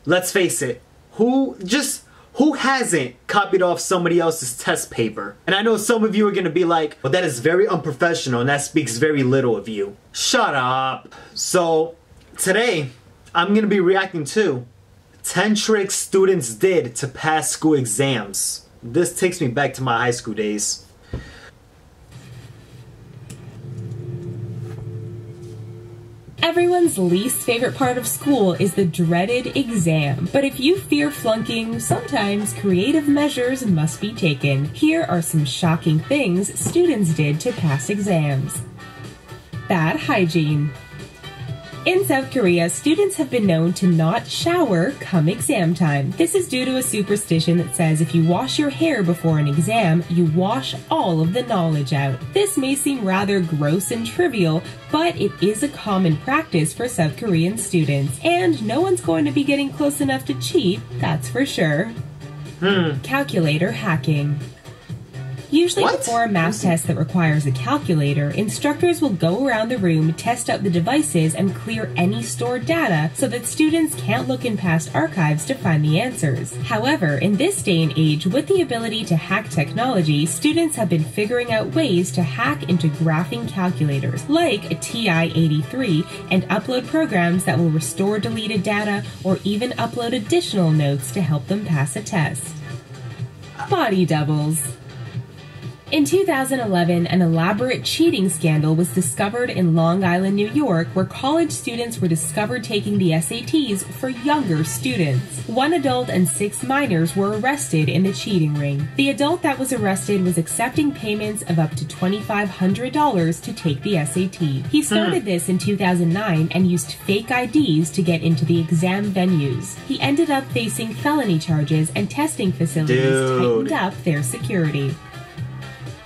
let's face it, who hasn't copied off somebody else's test paper? And I know some of you are gonna be like, well, that is very unprofessional and that speaks very little of you. Shut up. So today, I'm gonna be reacting to 10 tricks students did to pass school exams. This takes me back to my high school days. Everyone's least favorite part of school is the dreaded exam. But if you fear flunking, sometimes creative measures must be taken. Here are some shocking things students did to pass exams. Bad hygiene. In South Korea, students have been known to not shower come exam time. This is due to a superstition that says if you wash your hair before an exam, you wash all of the knowledge out. This may seem rather gross and trivial, but it is a common practice for South Korean students. And no one's going to be getting close enough to cheat, that's for sure. Calculator hacking. Usually before a math test that requires a calculator, instructors will go around the room, test out the devices, and clear any stored data so that students can't look in past archives to find the answers. However, in this day and age, with the ability to hack technology, students have been figuring out ways to hack into graphing calculators, like a TI-83, and upload programs that will restore deleted data or even upload additional notes to help them pass a test. Body doubles. In 2011, an elaborate cheating scandal was discovered in Long Island, New York, where college students were discovered taking the SATs for younger students. 1 adult and 6 minors were arrested in the cheating ring. The adult that was arrested was accepting payments of up to $2,500 to take the SAT. He started this in 2009 and used fake IDs to get into the exam venues. He ended up facing felony charges, and testing facilities tightened up their security.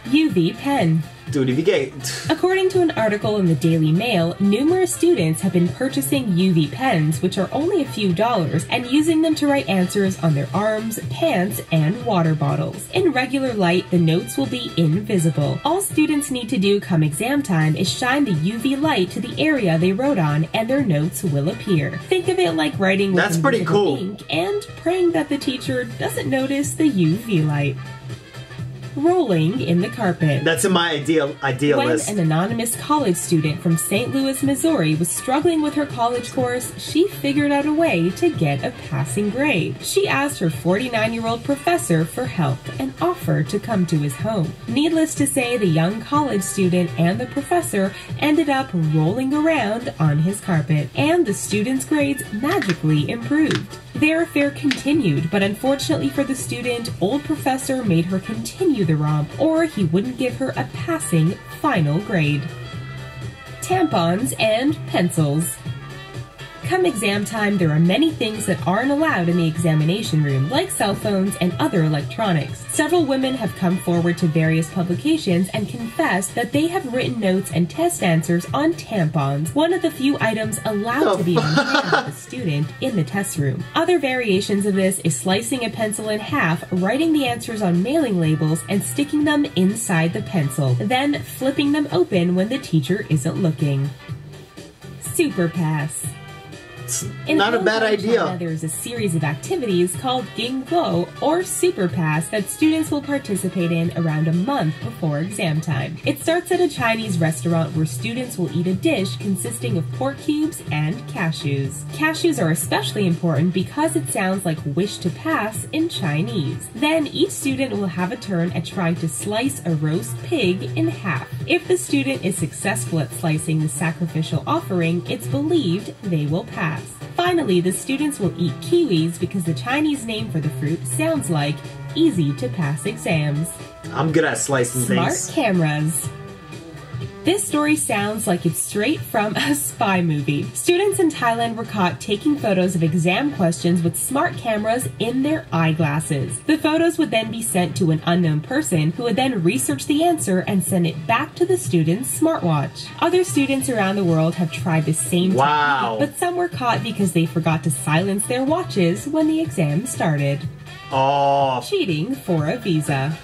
UV pen. Dude, if you get... According to an article in the Daily Mail, numerous students have been purchasing UV pens, which are only a few dollars, and using them to write answers on their arms, pants, and water bottles. In regular light, the notes will be invisible. All students need to do come exam time is shine the UV light to the area they wrote on, and their notes will appear. Think of it like writing with invisible ink and praying that the teacher doesn't notice the UV light. Rolling in the carpet. That's in my ideal list. When an anonymous college student from St. Louis, Missouri was struggling with her college course, she figured out a way to get a passing grade. She asked her 49-year-old professor for help and offered to come to his home. Needless to say, the young college student and the professor ended up rolling around on his carpet, and the student's grades magically improved. Their affair continued, but unfortunately for the student, old professor made her continue the romp, or he wouldn't give her a passing final grade. Tampons and pencils. Come exam time, there are many things that aren't allowed in the examination room, like cell phones and other electronics. Several women have come forward to various publications and confessed that they have written notes and test answers on tampons, one of the few items allowed to be on the hand of a student in the test room. Other variations of this is slicing a pencil in half, writing the answers on mailing labels, and sticking them inside the pencil, then flipping them open when the teacher isn't looking. Super Pass. Not a bad idea. China, there is a series of activities called Gingguo or Super Pass that students will participate in around a month before exam time. It starts at a Chinese restaurant where students will eat a dish consisting of pork cubes and cashews. Cashews are especially important because it sounds like wish to pass in Chinese. Then each student will have a turn at trying to slice a roast pig in half. If the student is successful at slicing the sacrificial offering, it's believed they will pass. Finally, the students will eat kiwis because the Chinese name for the fruit sounds like easy to pass exams. I'm good at slicing things. Smart cameras. This story sounds like it's straight from a spy movie. Students in Thailand were caught taking photos of exam questions with smart cameras in their eyeglasses. The photos would then be sent to an unknown person who would then research the answer and send it back to the student's smartwatch. Other students around the world have tried the same technique, but some were caught because they forgot to silence their watches when the exam started. Oh. Cheating for a visa.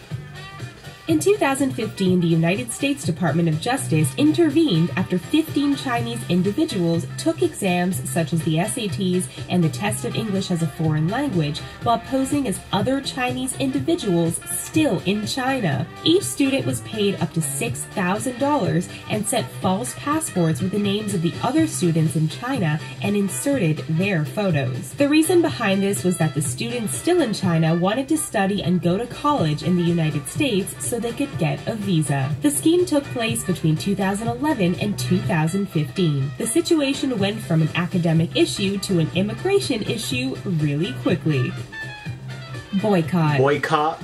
In 2015, the United States Department of Justice intervened after 15 Chinese individuals took exams such as the SATs and the test of English as a foreign language while posing as other Chinese individuals still in China. Each student was paid up to $6,000 and sent false passports with the names of the other students in China and inserted their photos. The reason behind this was that the students still in China wanted to study and go to college in the United States so they could get a visa. The scheme took place between 2011 and 2015. The situation went from an academic issue to an immigration issue really quickly. Boycott. Boycott?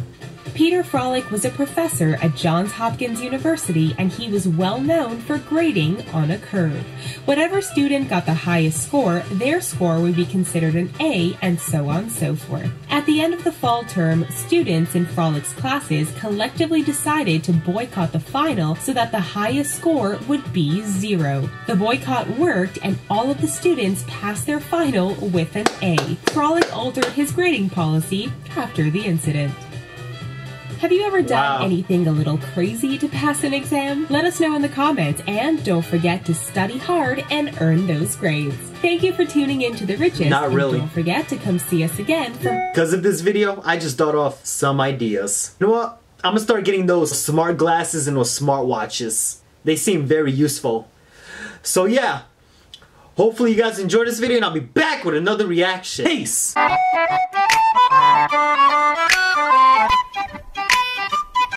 Peter Frolic was a professor at Johns Hopkins University, and he was well known for grading on a curve. Whatever student got the highest score, their score would be considered an A, and so on and so forth. At the end of the fall term, students in Frolic's classes collectively decided to boycott the final so that the highest score would be 0. The boycott worked, and all of the students passed their final with an A. Frolic altered his grading policy after the incident. Have you ever done anything a little crazy to pass an exam? Let us know in the comments, and don't forget to study hard and earn those grades. Thank you for tuning in to The Richest. Not really. And don't forget to come see us again for... Because of this video, I just thought off some ideas. You know what? I'm gonna start getting those smart glasses and those smart watches. They seem very useful. So yeah, hopefully you guys enjoyed this video, and I'll be back with another reaction. Peace!